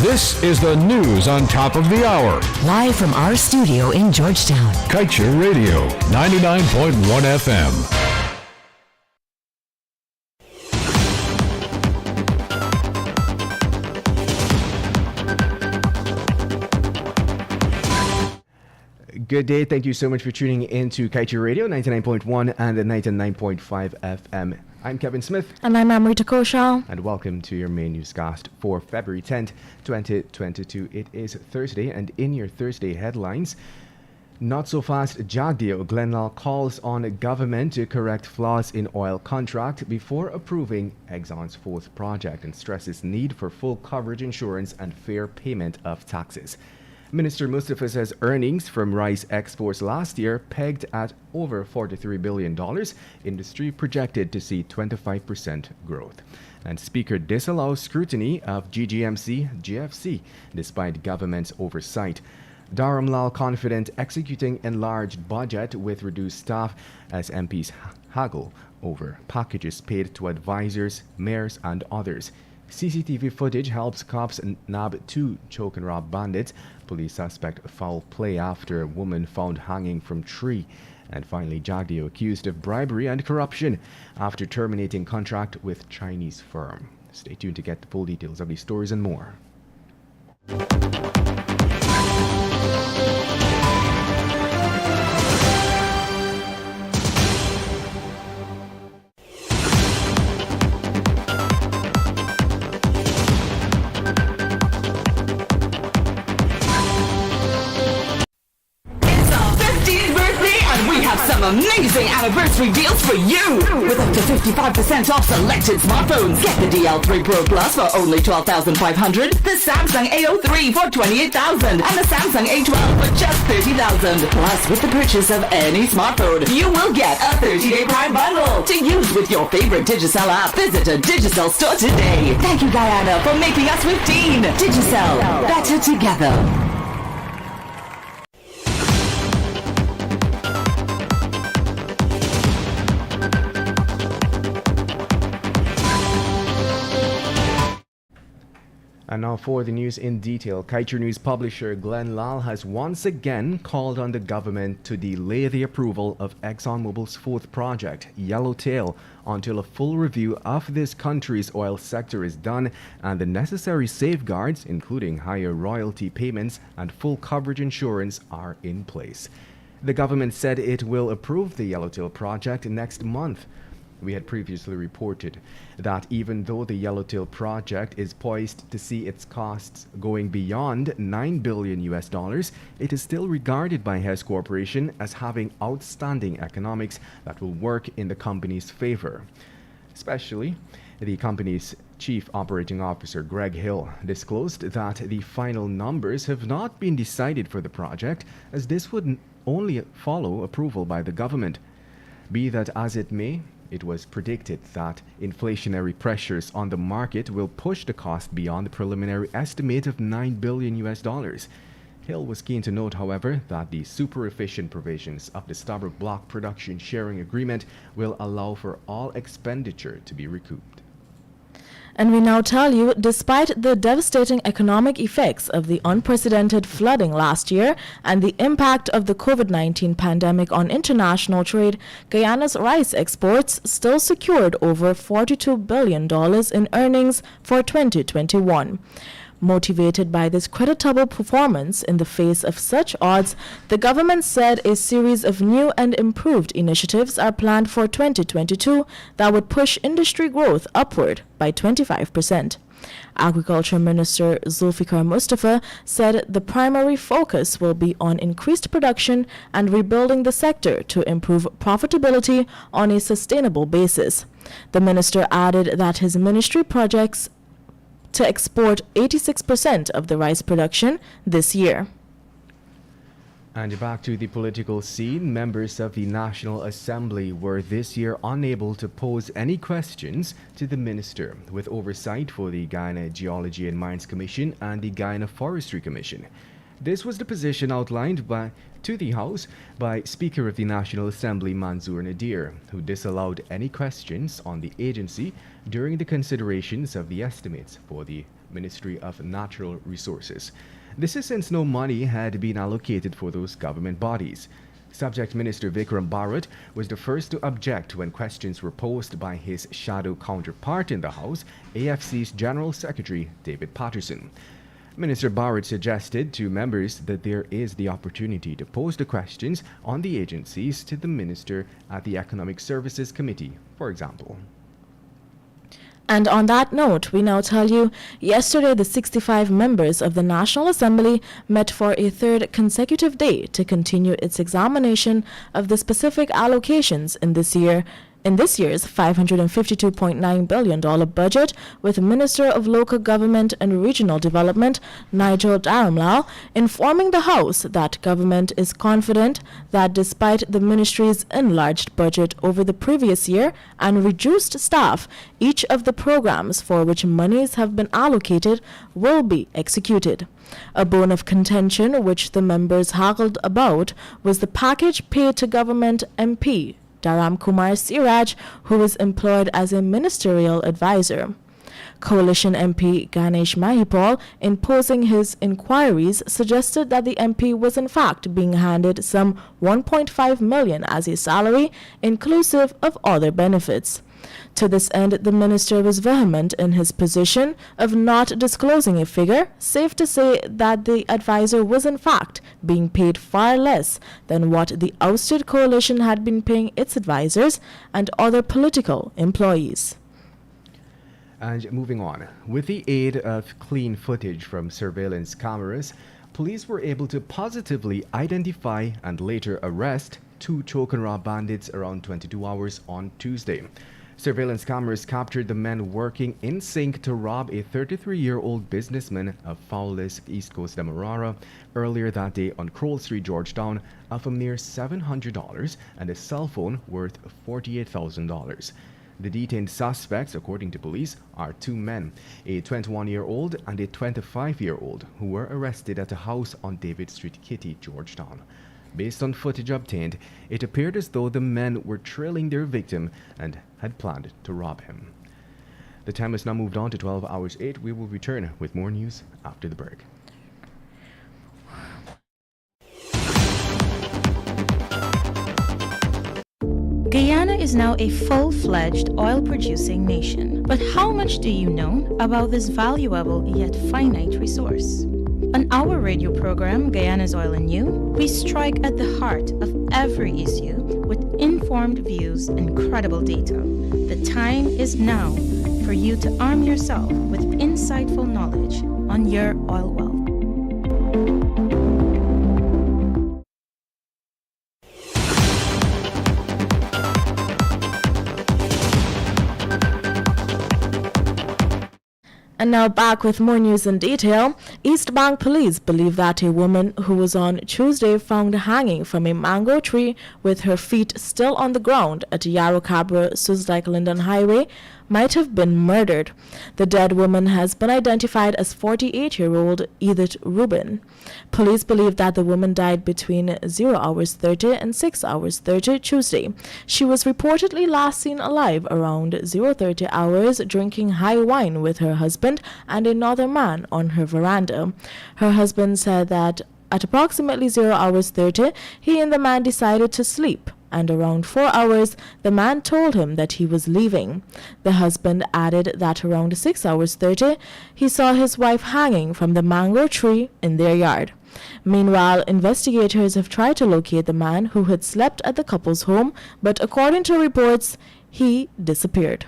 This is the news on top of the hour. Live from our studio in Georgetown. Kaieteur Radio, 99.1 FM. Good day. Thank you so much for tuning in to Kaieteur Radio, 99.1 and 99.5 FM. I'm Kevin Smith. And I'm Amrita Koshal. And welcome to your main newscast for February 10th, 2022. It is Thursday, and in your Thursday headlines, not so fast Jagdeo Glenlaw calls on government to correct flaws in oil contract before approving Exxon's fourth project and stresses need for full coverage insurance and fair payment of taxes. Minister Mustafa says earnings from rice exports last year pegged at over $43 billion. Industry projected to see 25% growth. And Speaker disallows scrutiny of GGMC-GFC despite government's oversight. Dharam Lal confident executing enlarged budget with reduced staff as MPs haggle over packages paid to advisors, mayors and others. CCTV footage helps cops nab two choke and rob bandits. Police suspect foul play after a woman found hanging from tree. And finally, Jagdeo accused of bribery and corruption after terminating contract with Chinese firm. Stay tuned to get the full details of these stories and more. Amazing anniversary deals for you! With up to 55% off selected smartphones. Get the DL3 Pro Plus for only $12,500, the Samsung A03 for $28,000, and the Samsung A12 for just $30,000. Plus, with the purchase of any smartphone, you will get a 30-day Prime bundle to use with your favorite Digicel app. Visit a Digicel store today. Thank you, Guyana, for making us 15. Digicel, better together. And now for the news in detail. Kaieteur News publisher Glenn Lal has once again called on the government to delay the approval of ExxonMobil's fourth project, Yellowtail, until a full review of this country's oil sector is done and the necessary safeguards, including higher royalty payments and full coverage insurance, are in place. The government said it will approve the Yellowtail project next month. We had previously reported that even though the Yellowtail project is poised to see its costs going beyond $9 billion, it is still regarded by Hess Corporation as having outstanding economics that will work in the company's favor. Especially, the company's Chief Operating Officer Greg Hill disclosed that the final numbers have not been decided for the project, as this would only follow approval by the government. Be that as it may, it was predicted that inflationary pressures on the market will push the cost beyond the preliminary estimate of $9 billion. Hill was keen to note, however, that the super efficient provisions of the Stabroek Block Production Sharing Agreement will allow for all expenditure to be recouped. And we now tell you, despite the devastating economic effects of the unprecedented flooding last year and the impact of the COVID-19 pandemic on international trade, Guyana's rice exports still secured over $42 billion in earnings for 2021. Motivated by this creditable performance in the face of such odds, the government said a series of new and improved initiatives are planned for 2022 that would push industry growth upward by 25%. Agriculture Minister Zulfikar Mustafa said the primary focus will be on increased production and rebuilding the sector to improve profitability on a sustainable basis. The minister added that his ministry projects to export 86% of the rice production this year. And back to the political scene, members of the National Assembly were this year unable to pose any questions to the minister, with oversight for the Guyana Geology and Mines Commission and the Guyana Forestry Commission. This was the position outlined to the House by Speaker of the National Assembly Manzoor Nadir, who disallowed any questions on the agency during the considerations of the estimates for the Ministry of Natural Resources. This is since no money had been allocated for those government bodies. Subject Minister Vikram Bharat was the first to object when questions were posed by his shadow counterpart in the House, AFC's General Secretary David Patterson. Minister Bharat suggested to members that there is the opportunity to pose the questions on the agencies to the minister at the Economic Services Committee, for example. And on that note, we now tell you, yesterday the 65 members of the National Assembly met for a third consecutive day to continue its examination of the specific allocations in this year's $552.9 billion budget, with Minister of Local Government and Regional Development Nigel Dharamlal informing the House that government is confident that despite the ministry's enlarged budget over the previous year and reduced staff, each of the programs for which monies have been allocated will be executed. A bone of contention which the members haggled about was the package paid to government MP Dharam Kumar Siraj, who is employed as a ministerial advisor. Coalition MP Ganesh Mahipal, in posing his inquiries, suggested that the MP was in fact being handed some $1.5 million as a salary, inclusive of other benefits. To this end, the minister was vehement in his position of not disclosing a figure, safe to say that the advisor was in fact being paid far less than what the ousted coalition had been paying its advisors and other political employees. And moving on, with the aid of clean footage from surveillance cameras, police were able to positively identify and later arrest two token rob bandits around 22 hours on Tuesday. Surveillance cameras captured the men working in sync to rob a 33-year-old businessman of Fowlis, East Coast Demerara, earlier that day on Kroll Street, Georgetown, of a mere $700 and a cell phone worth $48,000. The detained suspects, according to police, are two men, a 21-year-old and a 25-year-old, who were arrested at a house on David Street, Kitty, Georgetown. Based on footage obtained, it appeared as though the men were trailing their victim and had planned to rob him. The time has now moved on to 12 hours 8. We will return with more news after the break. Guyana is now a full-fledged oil-producing nation. But how much do you know about this valuable yet finite resource? On our radio program, Guyana's Oil and You, we strike at the heart of every issue with informed views and credible data. The time is now for you to arm yourself with insightful knowledge on your oil wealth. And now back with more news in detail. East Bank police believe that a woman who was on Tuesday found hanging from a mango tree with her feet still on the ground at Yarrow Cabra Susdyke Linden Highway might have been murdered. The dead woman has been identified as 48-year-old Edith Rubin. Police believe that the woman died between 0 hours 30 and 6 hours 30 Tuesday. She was reportedly last seen alive around 0:30 hours drinking high wine with her husband and another man on her veranda. Her husband said that at approximately 0 hours 30, he and the man decided to sleep, and around 4 hours, the man told him that he was leaving. The husband added that around 6 hours 30, he saw his wife hanging from the mango tree in their yard. Meanwhile, investigators have tried to locate the man who had slept at the couple's home, but according to reports, he disappeared.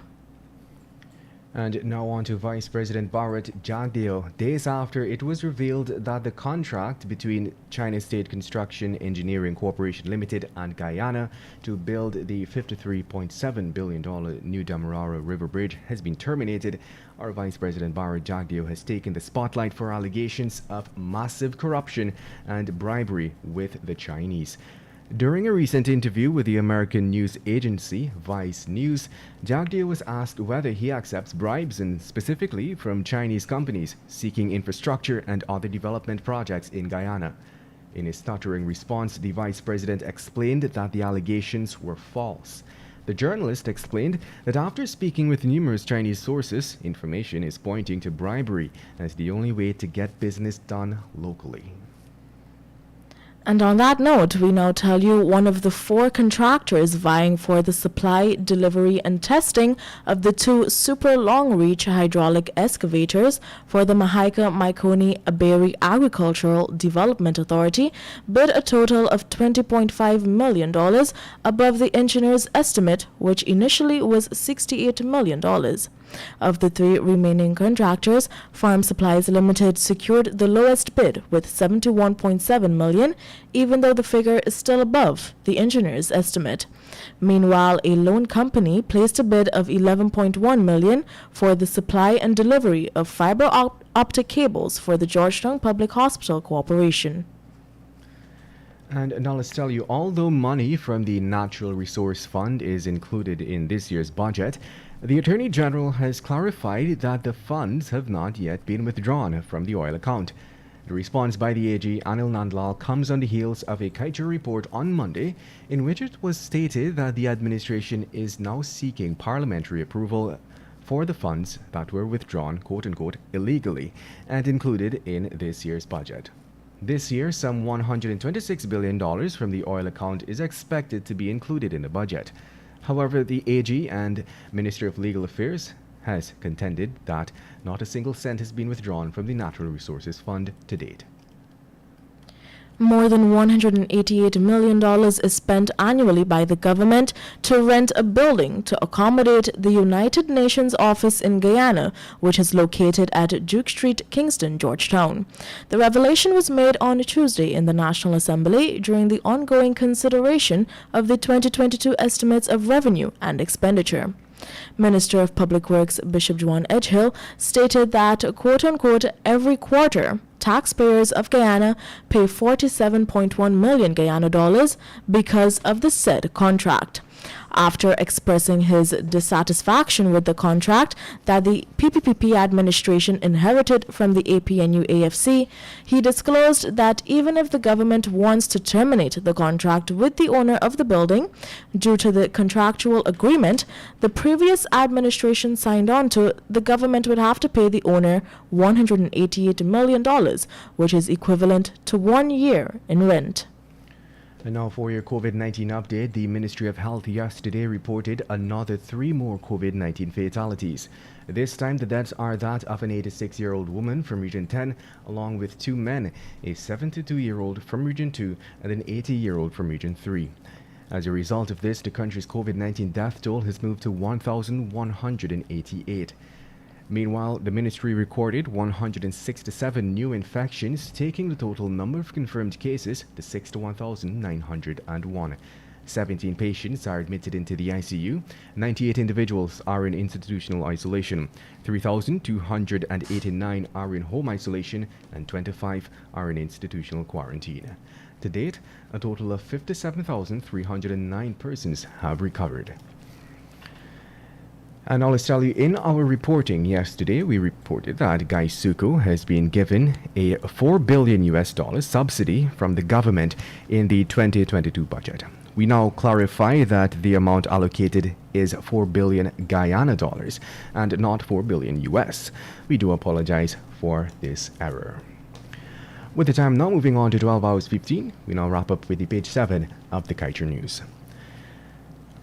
And now on to Vice President Bharat Jagdeo. Days after it was revealed that the contract between China State Construction Engineering Corporation Limited and Guyana to build the $53.7 billion New Demerara River Bridge has been terminated, our Vice President Bharat Jagdeo has taken the spotlight for allegations of massive corruption and bribery with the Chinese. During a recent interview with the American news agency Vice News, Jagdeo was asked whether he accepts bribes, and specifically from Chinese companies seeking infrastructure and other development projects in Guyana. In a stuttering response, the vice president explained that the allegations were false. The journalist explained that after speaking with numerous Chinese sources, information is pointing to bribery as the only way to get business done locally. And on that note, we now tell you one of the 4 contractors vying for the supply, delivery, and testing of the 2 super long-reach hydraulic excavators for the Mahaika-Maikoni-Aberi Agricultural Development Authority bid a total of $20.5 million above the engineer's estimate, which initially was $68 million. Of the 3 remaining contractors, Farm Supplies Limited secured the lowest bid with $71.7 million, even though the figure is still above the engineer's estimate. Meanwhile, a loan company placed a bid of $11.1 million for the supply and delivery of fiber optic cables for the Georgetown Public Hospital Corporation. And now let's tell you, although money from the Natural Resource Fund is included in this year's budget, the Attorney General has clarified that the funds have not yet been withdrawn from the oil account. The response by the AG, Anil Nandlal, comes on the heels of a Kaieteur report on Monday in which it was stated that the administration is now seeking parliamentary approval for the funds that were withdrawn, quote-unquote, illegally and included in this year's budget. This year, some $126 billion from the oil account is expected to be included in the budget. However, the AG and Minister of Legal Affairs has contended that not a single cent has been withdrawn from the Natural Resources Fund to date. More than $188 million is spent annually by the government to rent a building to accommodate the United Nations office in Guyana, which is located at Duke Street, Kingston, Georgetown. The revelation was made on Tuesday in the National Assembly during the ongoing consideration of the 2022 estimates of revenue and expenditure. Minister of Public Works Bishop Juan Edgehill stated that, quote-unquote, every quarter, taxpayers of Guyana pay 47.1 million Guyana dollars because of the said contract. After expressing his dissatisfaction with the contract that the PPPP administration inherited from the APNU-AFC, he disclosed that even if the government wants to terminate the contract with the owner of the building, due to the contractual agreement the previous administration signed on to, the government would have to pay the owner $188 million, which is equivalent to 1 year in rent. And now for your COVID-19 update, the Ministry of Health yesterday reported another 3 more COVID-19 fatalities. This time the deaths are that of an 86-year-old woman from Region 10, along with 2 men, a 72-year-old from Region 2 and an 80-year-old from Region 3. As a result of this, the country's COVID-19 death toll has moved to 1,188. Meanwhile, the ministry recorded 167 new infections, taking the total number of confirmed cases to 61,901. 17 patients are admitted into the ICU, 98 individuals are in institutional isolation, 3,289 are in home isolation, and 25 are in institutional quarantine. To date, a total of 57,309 persons have recovered. And now let's tell you, in our reporting yesterday, we reported that Gaisuku has been given a $4 billion subsidy from the government in the 2022 budget. We now clarify that the amount allocated is 4 billion Guyana dollars and not 4 billion US. We do apologize for this error. With the time now moving on to 12 hours 15, we now wrap up with the page 7 of the Kaieteur News.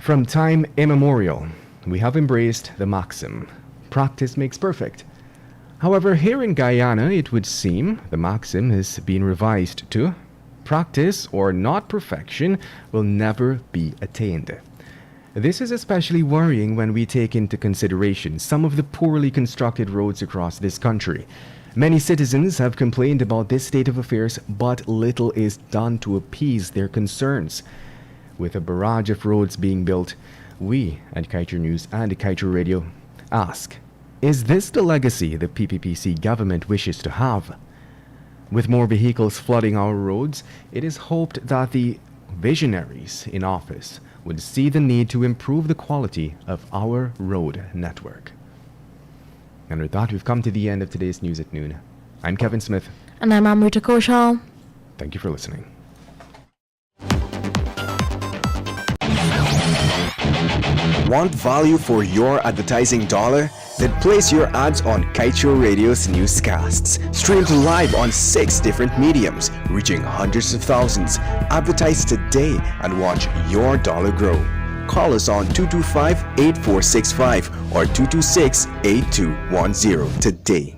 From time immemorial, we have embraced the maxim, practice makes perfect. However, here in Guyana, it would seem the maxim has been revised to practice or not perfection will never be attained. This is especially worrying when we take into consideration some of the poorly constructed roads across this country. Many citizens have complained about this state of affairs, but little is done to appease their concerns. With a barrage of roads being built, we at Kaieteur News and Kaieteur Radio ask, is this the legacy the PPPC government wishes to have? With more vehicles flooding our roads, it is hoped that the visionaries in office would see the need to improve the quality of our road network. And with that, we've come to the end of today's News at Noon. I'm Kevin Smith. And I'm Amrita Koshal. Thank you for listening. Want value for your advertising dollar? Then place your ads on Kaieteur Radio's newscasts. Streamed live on 6 different mediums, reaching hundreds of thousands. Advertise today and watch your dollar grow. Call us on 225-8465 or 226-8210 today.